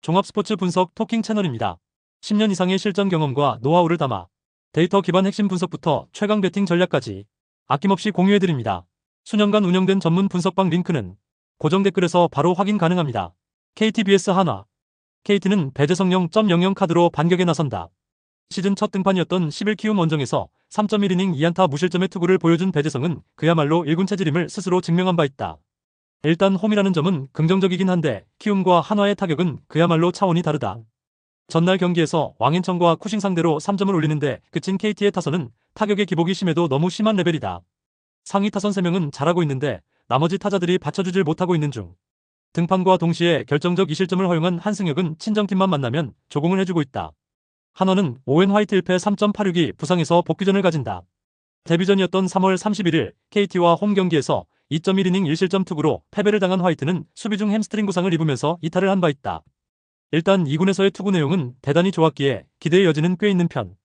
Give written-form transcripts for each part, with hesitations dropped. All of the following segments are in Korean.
종합 스포츠 분석 토킹 채널입니다. 10년 이상의 실전 경험과 노하우를 담아 데이터 기반 핵심 분석부터 최강 배팅 전략까지 아낌없이 공유해드립니다. 수년간 운영된 전문 분석방 링크는 고정 댓글에서 바로 확인 가능합니다. KT vs 한화. KT는 배재성 0.00 카드로 반격에 나선다. 시즌 첫 등판이었던 11키움 원정에서 3.1이닝 2안타 무실점의 투구를 보여준 배재성은 그야말로 1군 체질임을 스스로 증명한 바 있다. 일단 홈이라는 점은 긍정적이긴 한데 키움과 한화의 타격은 그야말로 차원이 다르다. 전날 경기에서 왕앤청과 쿠싱 상대로 3점을 올리는데 그친 KT의 타선은 타격의 기복이 심해도 너무 심한 레벨이다. 상위 타선 3명은 잘하고 있는데 나머지 타자들이 받쳐주질 못하고 있는 중. 등판과 동시에 결정적 2실점을 허용한 한승혁은 친정팀만 만나면 조공을 해주고 있다. 한화는 오웬 화이트 1패 3.86이 부상에서 복귀전을 가진다. 데뷔전이었던 3월 31일 KT와 홈 경기에서 2.1이닝 1실점 투구로 패배를 당한 화이트는 수비 중 햄스트링 부상을 입으면서 이탈을 한 바 있다. 일단 2군에서의 투구 내용은 대단히 좋았기에 기대의 여지는 꽤 있는 편.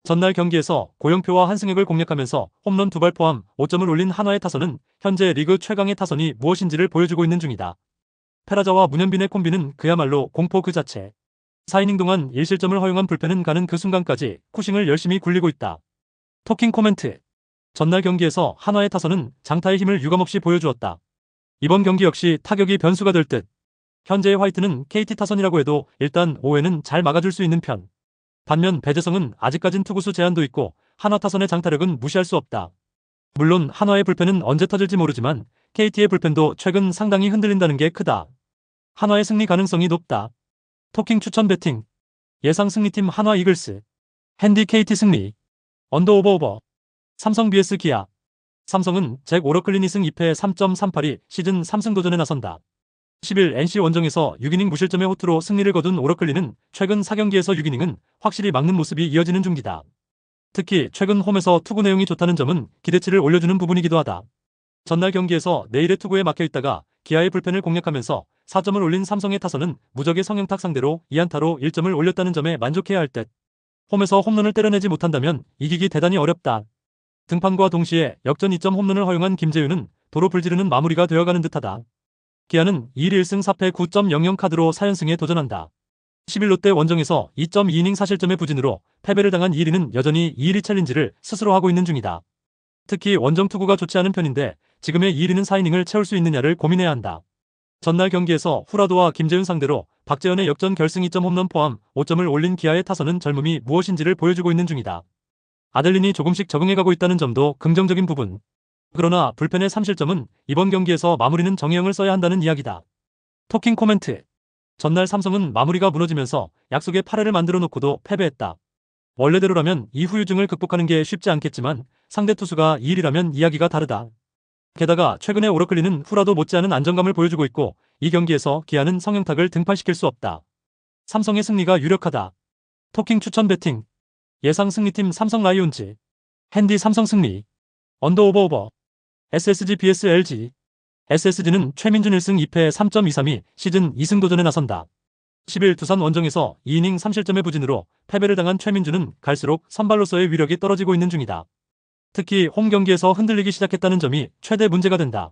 전날 경기에서 고영표와 한승혁을 공략하면서 홈런 2발 포함 5점을 올린 한화의 타선은 현재 리그 최강의 타선이 무엇인지를 보여주고 있는 중이다. 페라자와 문현빈의 콤비는 그야말로 공포 그 자체. 4이닝 동안 1실점을 허용한 불펜은 가는 그 순간까지 쿠싱을 열심히 굴리고 있다. 토킹 코멘트. 전날 경기에서 한화의 타선은 장타의 힘을 유감없이 보여주었다. 이번 경기 역시 타격이 변수가 될 듯. 현재의 화이트는 KT 타선이라고 해도 일단 5회는 잘 막아줄 수 있는 편. 반면 배재성은 아직까진 투구수 제한도 있고 한화 타선의 장타력은 무시할 수 없다. 물론 한화의 불펜은 언제 터질지 모르지만 KT의 불펜도 최근 상당히 흔들린다는 게 크다. 한화의 승리 가능성이 높다. 토킹 추천 배팅. 예상 승리팀 한화 이글스. 핸디 KT 승리. 언더 오버. 삼성 vs 기아. 삼성은 잭 오러클 이닝 2패 3.38이 시즌 3승 도전에 나선다. 10일 NC 원정에서 6이닝 무실점의 호투로 승리를 거둔 오러클리는 최근 4경기에서 6이닝은 확실히 막는 모습이 이어지는 중이다. 특히 최근 홈에서 투구 내용이 좋다는 점은 기대치를 올려주는 부분이기도 하다. 전날 경기에서 내일의 투구에 막혀있다가 기아의 불펜을 공략하면서 4점을 올린 삼성의 타선은 무적의 성형탁 상대로 2안타로 1점을 올렸다는 점에 만족해야 할 듯. 홈에서 홈런을 때려내지 못한다면 이기기 대단히 어렵다. 등판과 동시에 역전 2점 홈런을 허용한 김재윤은 도로 불지르는 마무리가 되어가는 듯하다. 기아는 2일 1승 4패 9.00 카드로 4연승에 도전한다. 10일 롯데 원정에서 2.2이닝 4실점의 부진으로 패배를 당한 이일이는 여전히 2-1위 챌린지를 스스로 하고 있는 중이다. 특히 원정 투구가 좋지 않은 편인데 지금의 이일이는 4이닝을 채울 수 있느냐를 고민해야 한다. 전날 경기에서 후라도와 김재윤 상대로 박재현의 역전 결승 2점 홈런 포함 5점을 올린 기아의 타선은 젊음이 무엇인지를 보여주고 있는 중이다. 아델린이 조금씩 적응해가고 있다는 점도 긍정적인 부분. 그러나 불펜의 3실점은 이번 경기에서 마무리는 정혜영을 써야 한다는 이야기다. 토킹 코멘트. 전날 삼성은 마무리가 무너지면서 약속의 8회를 만들어 놓고도 패배했다. 원래대로라면 이 후유증을 극복하는 게 쉽지 않겠지만 상대 투수가 2일이라면 이야기가 다르다. 게다가 최근에 오러클리는 후라도 못지않은 안정감을 보여주고 있고 이 경기에서 기아는 성형탁을 등판시킬 수 없다. 삼성의 승리가 유력하다. 토킹 추천 배팅. 예상 승리팀 삼성 라이온즈. 핸디 삼성 승리. 언더 오버. SSG vs LG. SSG는 최민준 1승 2패 3.23이 시즌 2승 도전에 나선다. 10일 두산 원정에서 2이닝 3실점의 부진으로 패배를 당한 최민준은 갈수록 선발로서의 위력이 떨어지고 있는 중이다. 특히 홈 경기에서 흔들리기 시작했다는 점이 최대 문제가 된다.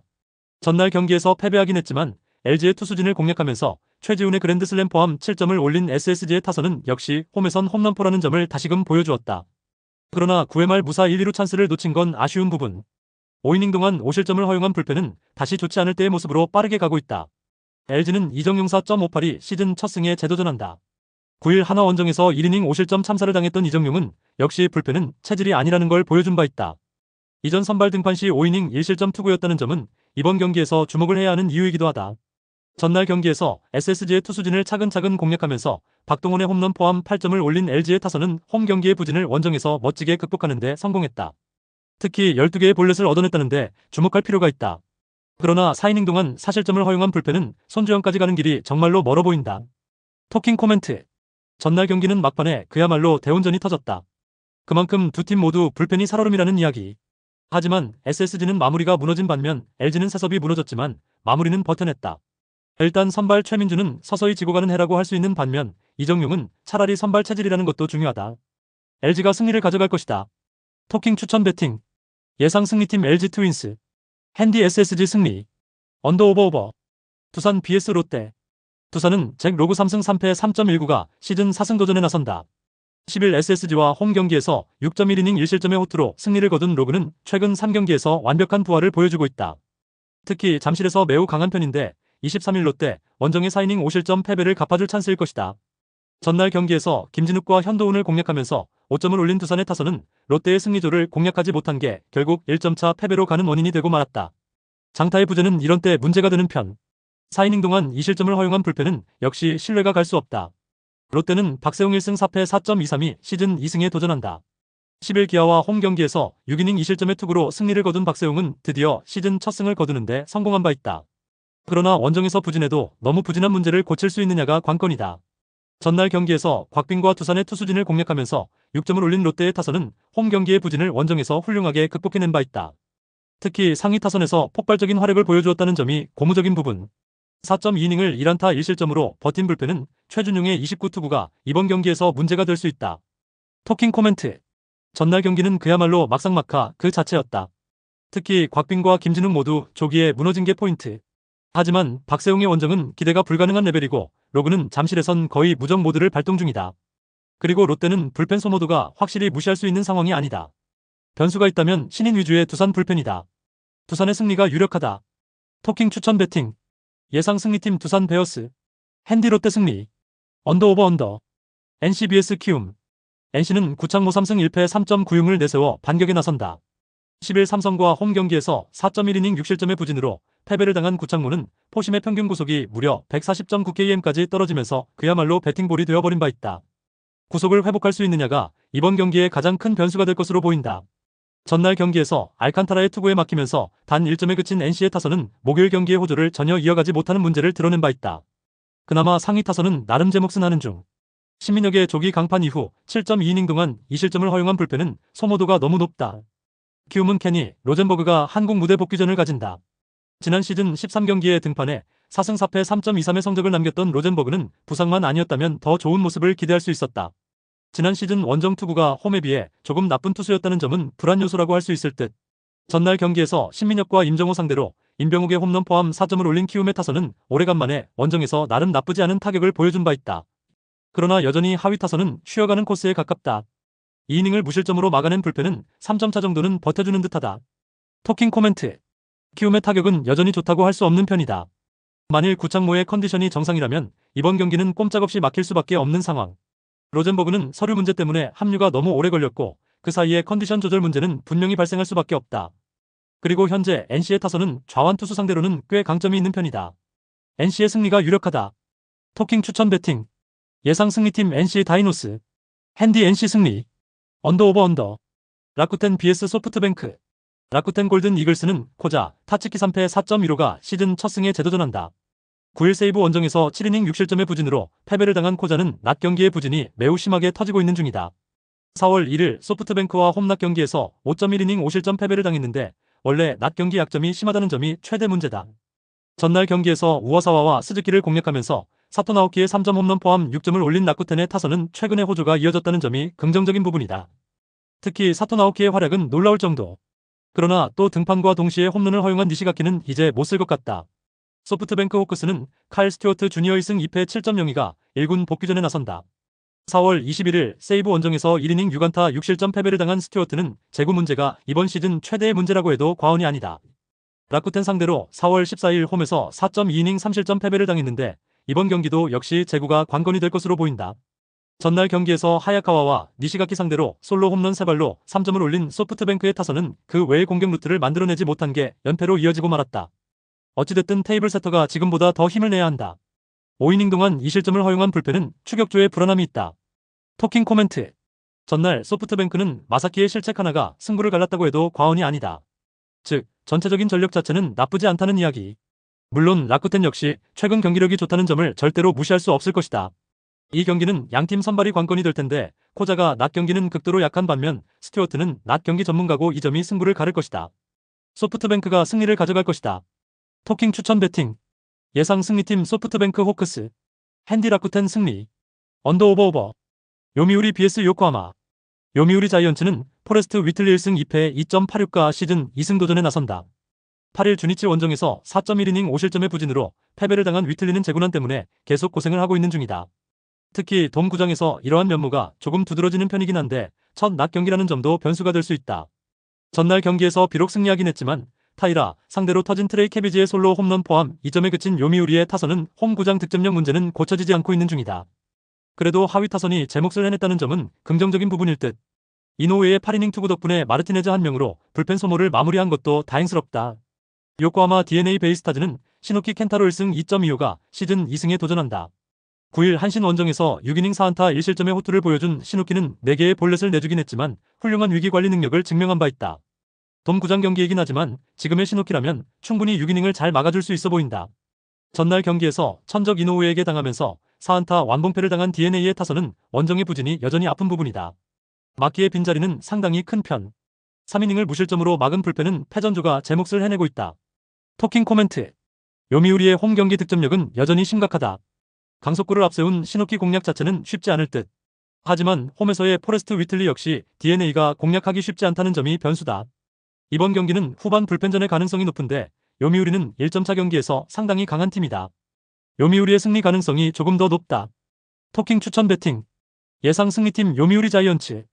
전날 경기에서 패배하긴 했지만 LG의 투수진을 공략하면서 최지훈의 그랜드슬램 포함 7점을 올린 SSG의 타선은 역시 홈에선 홈런포라는 점을 다시금 보여주었다. 그러나 9회 말 무사 1-2루 찬스를 놓친 건 아쉬운 부분. 5이닝 동안 5실점을 허용한 불펜은 다시 좋지 않을 때의 모습으로 빠르게 가고 있다. LG는 이정용 4.58이 시즌 첫 승에 재도전한다. 9일 한화 원정에서 1이닝 5실점 참사를 당했던 이정용은 역시 불펜은 체질이 아니라는 걸 보여준 바 있다. 이전 선발 등판 시 5이닝 1실점 투구였다는 점은 이번 경기에서 주목을 해야 하는 이유이기도 하다. 전날 경기에서 SSG의 투수진을 차근차근 공략하면서 박동원의 홈런 포함 8점을 올린 LG의 타선은 홈 경기의 부진을 원정에서 멋지게 극복하는 데 성공했다. 특히 12개의 볼넷을 얻어냈다는데 주목할 필요가 있다. 그러나 4이닝 동안 4실점을 허용한 불펜은 손주영까지 가는 길이 정말로 멀어 보인다. 토킹 코멘트. 전날 경기는 막판에 그야말로 대혼전이 터졌다. 그만큼 두 팀 모두 불펜이 살얼음이라는 이야기. 하지만 SSG는 마무리가 무너진 반면 LG는 세섭이 무너졌지만 마무리는 버텨냈다. 일단 선발 최민준은 서서히 지고 가는 해라고 할 수 있는 반면 이정용은 차라리 선발 체질이라는 것도 중요하다. LG가 승리를 가져갈 것이다. 토킹 추천 배팅. 예상 승리팀 LG 트윈스. 핸디 SSG 승리. 언더 오버. 두산 vs 롯데. 두산은 잭 로그 3승 3패 3.19가 시즌 4승 도전에 나선다. 10일 SSG와 홈 경기에서 6.1이닝 1실점의 호투로 승리를 거둔 로그는 최근 3경기에서 완벽한 부활을 보여주고 있다. 특히 잠실에서 매우 강한 편인데 23일 롯데 원정의 4이닝 5실점 패배를 갚아줄 찬스일 것이다. 전날 경기에서 김진욱과 현도훈을 공략하면서 5점을 올린 두산의 타선은 롯데의 승리조를 공략하지 못한 게 결국 1점차 패배로 가는 원인이 되고 말았다. 장타의 부재는 이런 때 문제가 되는 편. 4이닝 동안 2실점을 허용한 불펜은 역시 신뢰가 갈 수 없다. 롯데는 박세웅 1승 4패 4.23이 시즌 2승에 도전한다. 10일 기아와 홈 경기에서 6이닝 2실점의 투구로 승리를 거둔 박세웅은 드디어 시즌 첫 승을 거두는데 성공한 바 있다. 그러나 원정에서 부진해도 너무 부진한 문제를 고칠 수 있느냐가 관건이다. 전날 경기에서 곽빈과 두산의 투수진을 공략하면서 6점을 올린 롯데의 타선은 홈 경기의 부진을 원정에서 훌륭하게 극복해낸 바 있다. 특히 상위 타선에서 폭발적인 활약을 보여주었다는 점이 고무적인 부분. 4.2이닝을 1안타 1실점으로 버틴 불펜은 최준용의 29투구가 이번 경기에서 문제가 될 수 있다. 토킹 코멘트. 전날 경기는 그야말로 막상막하 그 자체였다. 특히 곽빈과 김진욱 모두 조기에 무너진 게 포인트. 하지만 박세웅의 원정은 기대가 불가능한 레벨이고 로그는 잠실에선 거의 무적 모드를 발동 중이다. 그리고 롯데는 불펜 소모도가 확실히 무시할 수 있는 상황이 아니다. 변수가 있다면 신인 위주의 두산 불펜이다. 두산의 승리가 유력하다. 토킹 추천 배팅. 예상 승리팀 두산 베어스. 핸디 롯데 승리. 언더 오버 언더. NC vs 키움. NC는 구창모 3승 1패 3.96을 내세워 반격에 나선다. 10일 삼성과 홈 경기에서 4.1이닝 6실점의 부진으로 패배를 당한 구창모는 포심의 평균 구속이 무려 140.9km까지 떨어지면서 그야말로 배팅볼이 되어버린 바 있다. 구속을 회복할 수 있느냐가 이번 경기의 가장 큰 변수가 될 것으로 보인다. 전날 경기에서 알칸타라의 투구에 막히면서 단 1점에 그친 NC의 타선은 목요일 경기의 호조를 전혀 이어가지 못하는 문제를 드러낸 바 있다. 그나마 상위 타선은 나름 제 몫은 하는 중. 신민혁의 조기 강판 이후 7.2이닝 동안 2실점을 허용한 불펜은 소모도가 너무 높다. 키움은 케니 로젠버그가 한국 무대 복귀전을 가진다. 지난 시즌 13경기에 등판해 4승 4패 3.23의 성적을 남겼던 로젠버그는 부상만 아니었다면 더 좋은 모습을 기대할 수 있었다. 지난 시즌 원정 투구가 홈에 비해 조금 나쁜 투수였다는 점은 불안 요소라고 할 수 있을 듯. 전날 경기에서 신민혁과 임정호 상대로 임병욱의 홈런 포함 4점을 올린 키움의 타선은 오래간만에 원정에서 나름 나쁘지 않은 타격을 보여준 바 있다. 그러나 여전히 하위 타선은 쉬어가는 코스에 가깝다. 2이닝을 무실점으로 막아낸 불펜은 3점차 정도는 버텨주는 듯하다. 토킹 코멘트. 키움의 타격은 여전히 좋다고 할 수 없는 편이다. 만일 구창모의 컨디션이 정상이라면 이번 경기는 꼼짝없이 막힐 수밖에 없는 상황. 로젠버그는 서류 문제 때문에 합류가 너무 오래 걸렸고 그 사이에 컨디션 조절 문제는 분명히 발생할 수밖에 없다. 그리고 현재 NC의 타선은 좌완 투수 상대로는 꽤 강점이 있는 편이다. NC의 승리가 유력하다. 토킹 추천 배팅. 예상 승리팀 NC 다이노스. 핸디 NC 승리. 언더 오버 언더. 라쿠텐 vs 소프트뱅크. 라쿠텐 골든 이글스는 코자 타츠키 3패 4.15가 시즌 첫 승에 재도전한다. 9일 세이브 원정에서 7이닝 6실점의 부진으로 패배를 당한 코자는 낮 경기의 부진이 매우 심하게 터지고 있는 중이다. 4월 1일 소프트뱅크와 홈낮 경기에서 5.1이닝 5실점 패배를 당했는데 원래 낮 경기 약점이 심하다는 점이 최대 문제다. 전날 경기에서 우와사와와 스즈키를 공략하면서 사토 나오키의 3점 홈런 포함 6점을 올린 라쿠텐의 타선은 최근의 호조가 이어졌다는 점이 긍정적인 부분이다. 특히 사토 나오키의 활약은 놀라울 정도. 그러나 또 등판과 동시에 홈런을 허용한 니시가키는 이제 못 쓸 것 같다. 소프트뱅크 호크스는 칼 스튜어트 주니어 1승 2패 7.0이가 1군 복귀전에 나선다. 4월 21일 세이브 원정에서 1이닝 6안타 6실점 패배를 당한 스튜어트는 제구 문제가 이번 시즌 최대의 문제라고 해도 과언이 아니다. 라쿠텐 상대로 4월 14일 홈에서 4.2이닝 3실점 패배를 당했는데 이번 경기도 역시 제구가 관건이 될 것으로 보인다. 전날 경기에서 하야카와와 니시가키 상대로 솔로 홈런 3발로 3점을 올린 소프트뱅크의 타선은 그 외의 공격 루트를 만들어내지 못한 게 연패로 이어지고 말았다. 어찌됐든 테이블 세터가 지금보다 더 힘을 내야 한다. 5이닝 동안 2실점을 허용한 불펜은 추격조에 불안함이 있다. 토킹 코멘트. 전날 소프트뱅크는 마사키의 실책 하나가 승부를 갈랐다고 해도 과언이 아니다. 즉, 전체적인 전력 자체는 나쁘지 않다는 이야기. 물론 라쿠텐 역시 최근 경기력이 좋다는 점을 절대로 무시할 수 없을 것이다. 이 경기는 양팀 선발이 관건이 될 텐데 코자가 낮 경기는 극도로 약한 반면 스튜어트는 낮 경기 전문가고 이 점이 승부를 가를 것이다. 소프트뱅크가 승리를 가져갈 것이다. 토킹 추천 배팅. 예상 승리팀 소프트뱅크 호크스. 핸디 라쿠텐 승리. 언더 오버 오버. 요미우리 vs 요코하마. 요미우리 자이언츠는 포레스트 위틀리 1승 2패 2.86가 시즌 2승 도전에 나선다. 8일 주니치 원정에서 4.1이닝 5실점의 부진으로 패배를 당한 위틀리는 재고난 때문에 계속 고생을 하고 있는 중이다. 특히 돔 구장에서 이러한 면모가 조금 두드러지는 편이긴 한데 첫 낮 경기라는 점도 변수가 될 수 있다. 전날 경기에서 비록 승리하긴 했지만 타이라 상대로 터진 트레이 캐비지의 솔로 홈런 포함 2점에 그친 요미우리의 타선은 홈 구장 득점력 문제는 고쳐지지 않고 있는 중이다. 그래도 하위 타선이 제 몫을 해냈다는 점은 긍정적인 부분일 듯. 이노우에의 8이닝 투구 덕분에 마르티네즈 한 명으로 불펜 소모를 마무리한 것도 다행스럽다. 요코하마 DNA 베이스타즈는 시노키 켄타로 1승 2.25가 시즌 2승에 도전한다. 9일 한신 원정에서 6이닝 4안타 1실점의 호투를 보여준 시노키는 4개의 볼넷을 내주긴 했지만 훌륭한 위기관리 능력을 증명한 바 있다. 돔 구장 경기이긴 하지만 지금의 시노키라면 충분히 6이닝을 잘 막아줄 수 있어 보인다. 전날 경기에서 천적 이노우에에게 당하면서 4안타 완봉패를 당한 DNA의 타선은 원정의 부진이 여전히 아픈 부분이다. 막기의 빈자리는 상당히 큰 편. 3이닝을 무실점으로 막은 불펜은 패전조가 제 몫을 해내고 있다. 토킹 코멘트. 요미우리의 홈 경기 득점력은 여전히 심각하다. 강속구를 앞세운 시노키 공략 자체는 쉽지 않을 듯. 하지만 홈에서의 포레스트 위틀리 역시 DNA가 공략하기 쉽지 않다는 점이 변수다. 이번 경기는 후반 불펜전의 가능성이 높은데 요미우리는 1점차 경기에서 상당히 강한 팀이다. 요미우리의 승리 가능성이 조금 더 높다. 토킹 추천 배팅. 예상 승리팀 요미우리 자이언츠.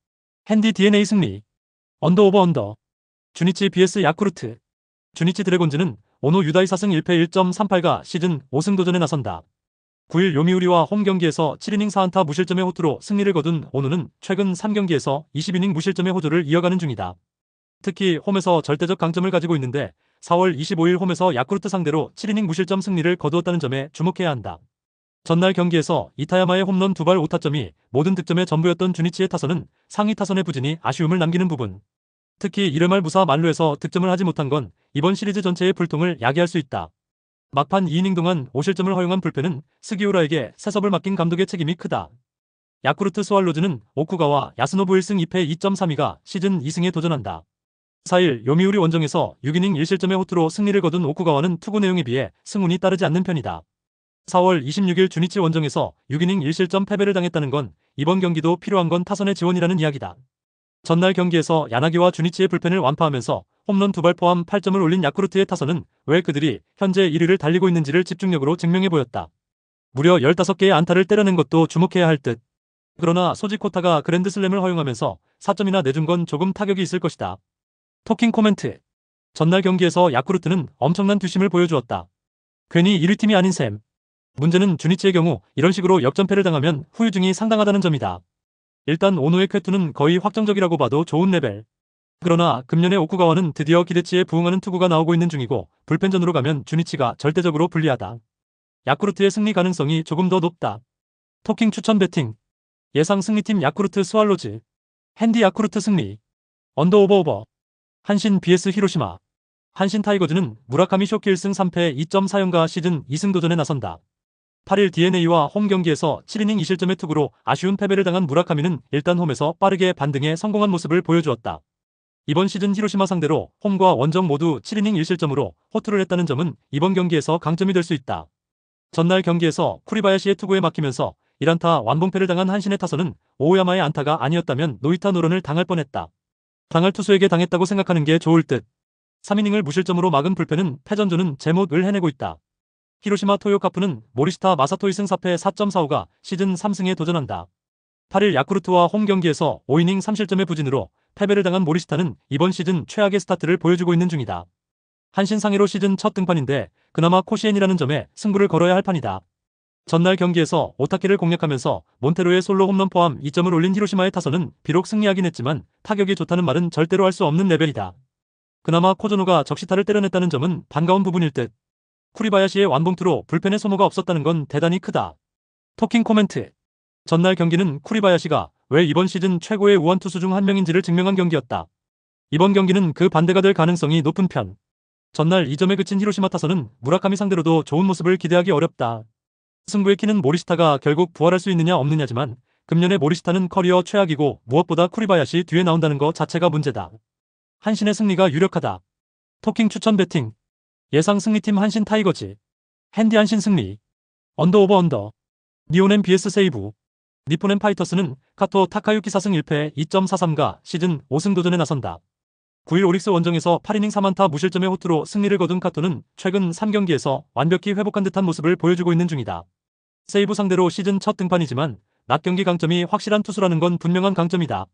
핸디 DNA 승리. 언더 오버 언더. 주니치 vs 야쿠르트. 주니치 드래곤즈는 오노 유다이 4승 1패 1.38가 시즌 5승 도전에 나선다. 9일 요미우리와 홈 경기에서 7이닝 4안타 무실점의 호투로 승리를 거둔 오노는 최근 3경기에서 20이닝 무실점의 호조를 이어가는 중이다. 특히 홈에서 절대적 강점을 가지고 있는데 4월 25일 홈에서 야쿠르트 상대로 7이닝 무실점 승리를 거두었다는 점에 주목해야 한다. 전날 경기에서 이타야마의 홈런 2발 5타점이 모든 득점의 전부였던 주니치의 타선은 상위 타선의 부진이 아쉬움을 남기는 부분. 특히 이르말 무사 만루에서 득점을 하지 못한 건 이번 시리즈 전체의 불통을 야기할 수 있다. 막판 2이닝 동안 5실점을 허용한 불펜은 스기우라에게 세섭을 맡긴 감독의 책임이 크다. 야쿠르트 스왈로즈는 오쿠가와 야스노부 1승 2패 2.32가 시즌 2승에 도전한다. 4일 요미우리 원정에서 6이닝 1실점의 호투로 승리를 거둔 오쿠가와는 투구 내용에 비해 승운이 따르지 않는 편이다. 4월 26일 주니치 원정에서 6이닝 1실점 패배를 당했다는 건 이번 경기도 필요한 건 타선의 지원이라는 이야기다. 전날 경기에서 야나기와 주니치의 불펜을 완파하면서 홈런 2발 포함 8점을 올린 야쿠르트의 타선은 왜 그들이 현재 1위를 달리고 있는지를 집중력으로 증명해 보였다. 무려 15개의 안타를 때려낸 것도 주목해야 할 듯. 그러나 소지 코타가 그랜드슬램을 허용하면서 4점이나 내준 건 조금 타격이 있을 것이다. 토킹 코멘트. 전날 경기에서 야쿠르트는 엄청난 뒷심을 보여주었다. 괜히 1위 팀이 아닌 셈. 문제는 주니치의 경우 이런 식으로 역전패를 당하면 후유증이 상당하다는 점이다. 일단 오노의 쾌투는 거의 확정적이라고 봐도 좋은 레벨. 그러나 금년의 오쿠가와는 드디어 기대치에 부응하는 투구가 나오고 있는 중이고 불펜전으로 가면 주니치가 절대적으로 불리하다. 야쿠르트의 승리 가능성이 조금 더 높다. 토킹 추천 배팅. 예상 승리팀 야쿠르트 스왈로즈. 핸디 야쿠르트 승리. 언더 오버 오버. 한신 vs 히로시마. 한신 타이거즈는 무라카미 쇼키 1승 3패 2.4연가 시즌 2승 도전에 나선다. 8일 DNA와 홈 경기에서 7이닝 2실점의 투구로 아쉬운 패배를 당한 무라카미는 일단 홈에서 빠르게 반등에 성공한 모습을 보여주었다. 이번 시즌 히로시마 상대로 홈과 원정 모두 7이닝 1실점으로 호투를 했다는 점은 이번 경기에서 강점이 될 수 있다. 전날 경기에서 쿠리바야시의 투구에 막히면서 1안타 완봉패를 당한 한신의 타선은 오오야마의 안타가 아니었다면 노이타 노런을 당할 뻔했다. 당할 투수에게 당했다고 생각하는 게 좋을 듯. 3이닝을 무실점으로 막은 불펜은 패전조는 제못을 해내고 있다. 히로시마 토요카프는 모리시타 마사토 2승 4패 4.45가 시즌 3승에 도전한다. 8일 야쿠르트와 홈 경기에서 5이닝 3실점의 부진으로 패배를 당한 모리시타는 이번 시즌 최악의 스타트를 보여주고 있는 중이다. 한신 상해로 시즌 첫 등판인데 그나마 코시엔이라는 점에 승부를 걸어야 할 판이다. 전날 경기에서 오타키를 공략하면서 몬테로의 솔로 홈런 포함 2점을 올린 히로시마의 타선은 비록 승리하긴 했지만 타격이 좋다는 말은 절대로 할 수 없는 레벨이다. 그나마 코조노가 적시타를 때려냈다는 점은 반가운 부분일 듯. 쿠리바야시의 완봉투로 불펜의 소모가 없었다는 건 대단히 크다. 토킹 코멘트. 전날 경기는 쿠리바야시가 왜 이번 시즌 최고의 우완 투수 중 한 명인지를 증명한 경기였다. 이번 경기는 그 반대가 될 가능성이 높은 편. 전날 2점에 그친 히로시마 타선은 무라카미 상대로도 좋은 모습을 기대하기 어렵다. 승부의 키는 모리시타가 결국 부활할 수 있느냐 없느냐지만 금년의 모리시타는 커리어 최악이고 무엇보다 쿠리바야시 뒤에 나온다는 것 자체가 문제다. 한신의 승리가 유력하다. 토킹 추천 배팅. 예상 승리팀 한신 타이거즈. 핸디 한신 승리. 언더 오버 언더. 니오넨 vs 세이부. 니포넨 파이터스는 카토 타카유키 4승 1패 2.43가 시즌 5승 도전에 나선다. 9일 오릭스 원정에서 8이닝 4안타 무실점의 호투로 승리를 거둔 카토는 최근 3경기에서 완벽히 회복한 듯한 모습을 보여주고 있는 중이다. 세이브 상대로 시즌 첫 등판이지만 낮 경기 강점이 확실한 투수라는 건 분명한 강점이다.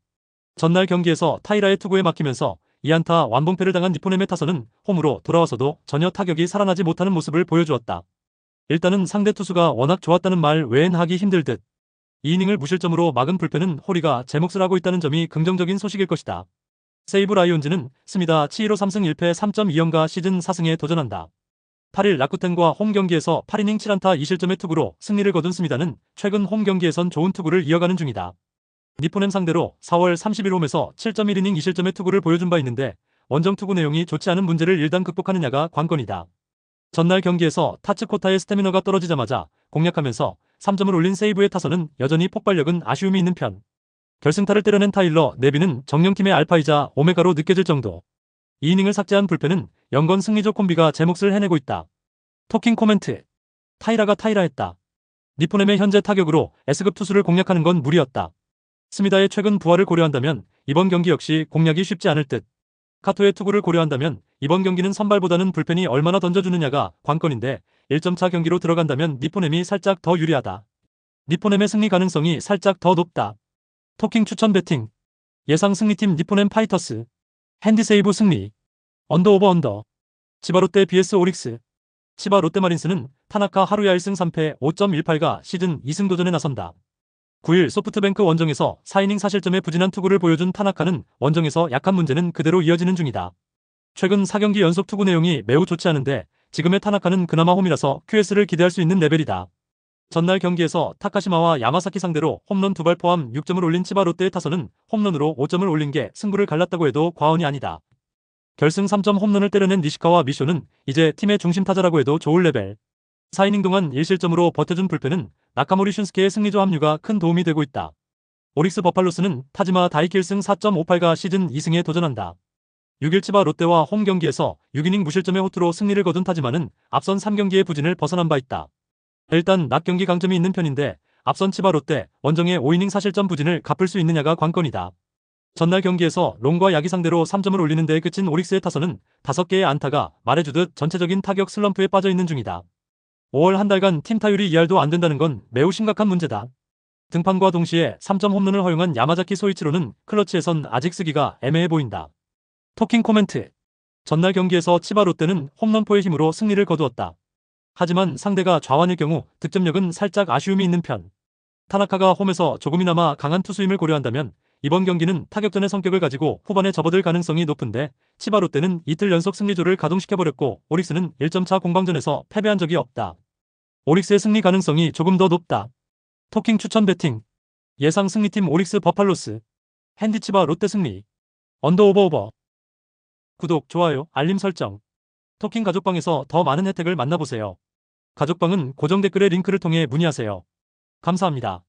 전날 경기에서 타이라의 투구에 막히면서 2안타 완봉패를 당한 니포넴의 타선은 홈으로 돌아와서도 전혀 타격이 살아나지 못하는 모습을 보여주었다. 일단은 상대 투수가 워낙 좋았다는 말 외엔 하기 힘들 듯. 2이닝을 무실점으로 막은 불펜은 호리가 제 몫을 하고 있다는 점이 긍정적인 소식일 것이다. 세이브 라이온즈는 스미다 치히로 3승 1패 3.2연가 시즌 4승에 도전한다. 8일 라쿠텐과 홈 경기에서 8이닝 7안타 2실점의 투구로 승리를 거둔 스미다는 최근 홈 경기에선 좋은 투구를 이어가는 중이다. 니포넴 상대로 4월 30일 홈에서 7.1이닝 2실점의 투구를 보여준 바 있는데 원정 투구 내용이 좋지 않은 문제를 일단 극복하느냐가 관건이다. 전날 경기에서 타츠코타의 스태미너가 떨어지자마자 공략하면서 3점을 올린 세이브의 타선은 여전히 폭발력은 아쉬움이 있는 편. 결승타를 때려낸 타일러 네비는 정령팀의 알파이자 오메가로 느껴질 정도. 2이닝을 삭제한 불펜은 연건 승리조 콤비가 제 몫을 해내고 있다. 토킹 코멘트. 타이라가 타이라했다. 니포넴의 현재 타격으로 S급 투수를 공략하는 건 무리였다. 스미다의 최근 부활을 고려한다면 이번 경기 역시 공략이 쉽지 않을 듯. 카토의 투구를 고려한다면 이번 경기는 선발보다는 불펜이 얼마나 던져주느냐가 관건인데 1점차 경기로 들어간다면 니포넴이 살짝 더 유리하다. 니포넴의 승리 가능성이 살짝 더 높다. 토킹 추천 배팅. 예상 승리팀 니포넴 파이터스. 핸디세이브 승리. 언더 오버 언더. 치바 롯데 vs 오릭스. 치바 롯데마린스는 타나카 하루야 1승 3패 5.18가 시즌 2승 도전에 나선다. 9일 소프트뱅크 원정에서 4이닝 4실점의 부진한 투구를 보여준 타나카는 원정에서 약한 문제는 그대로 이어지는 중이다. 최근 4경기 연속 투구 내용이 매우 좋지 않은데 지금의 타나카는 그나마 홈이라서 QS를 기대할 수 있는 레벨이다. 전날 경기에서 타카시마와 야마사키 상대로 홈런 2발 포함 6점을 올린 치바 롯데의 타선은 홈런으로 5점을 올린 게 승부를 갈랐다고 해도 과언이 아니다. 결승 3점 홈런을 때려낸 니시카와 미쇼는 이제 팀의 중심 타자라고 해도 좋을 레벨. 4이닝 동안 1실점으로 버텨준 불펜은 나카모리 슌스케의 승리조 합류가 큰 도움이 되고 있다. 오릭스 버팔로스는 타지마 다이키 1승 4.58가 시즌 2승에 도전한다. 6일 치바 롯데와 홈 경기에서 6이닝 무실점의 호투로 승리를 거둔 타지마는 앞선 3경기의 부진을 벗어난 바 있다. 일단 낮 경기 강점이 있는 편인데 앞선 치바 롯데 원정의 5이닝 4실점 부진을 갚을 수 있느냐가 관건이다. 전날 경기에서 롱과 야기 상대로 3점을 올리는 데에 그친 오릭스의 타선은 5개의 안타가 말해주듯 전체적인 타격 슬럼프에 빠져 있는 중이다. 5월 한 달간 팀 타율이 2할도 안 된다는 건 매우 심각한 문제다. 등판과 동시에 3점 홈런을 허용한 야마자키 소이치로는 클러치에선 아직 쓰기가 애매해 보인다. 토킹 코멘트. 전날 경기에서 치바 롯데는 홈런포의 힘으로 승리를 거두었다. 하지만 상대가 좌완일 경우 득점력은 살짝 아쉬움이 있는 편. 타나카가 홈에서 조금이나마 강한 투수임을 고려한다면 이번 경기는 타격전의 성격을 가지고 후반에 접어들 가능성이 높은데 치바 롯데는 이틀 연속 승리조를 가동시켜버렸고 오릭스는 1점차 공방전에서 패배한 적이 없다. 오릭스의 승리 가능성이 조금 더 높다. 토킹 추천 배팅. 예상 승리팀 오릭스 버팔로스. 핸디 치바 롯데 승리. 언더 오버 오버. 구독, 좋아요, 알림 설정. 토킹 가족방에서 더 많은 혜택을 만나보세요. 가족방은 고정 댓글의 링크를 통해 문의하세요. 감사합니다.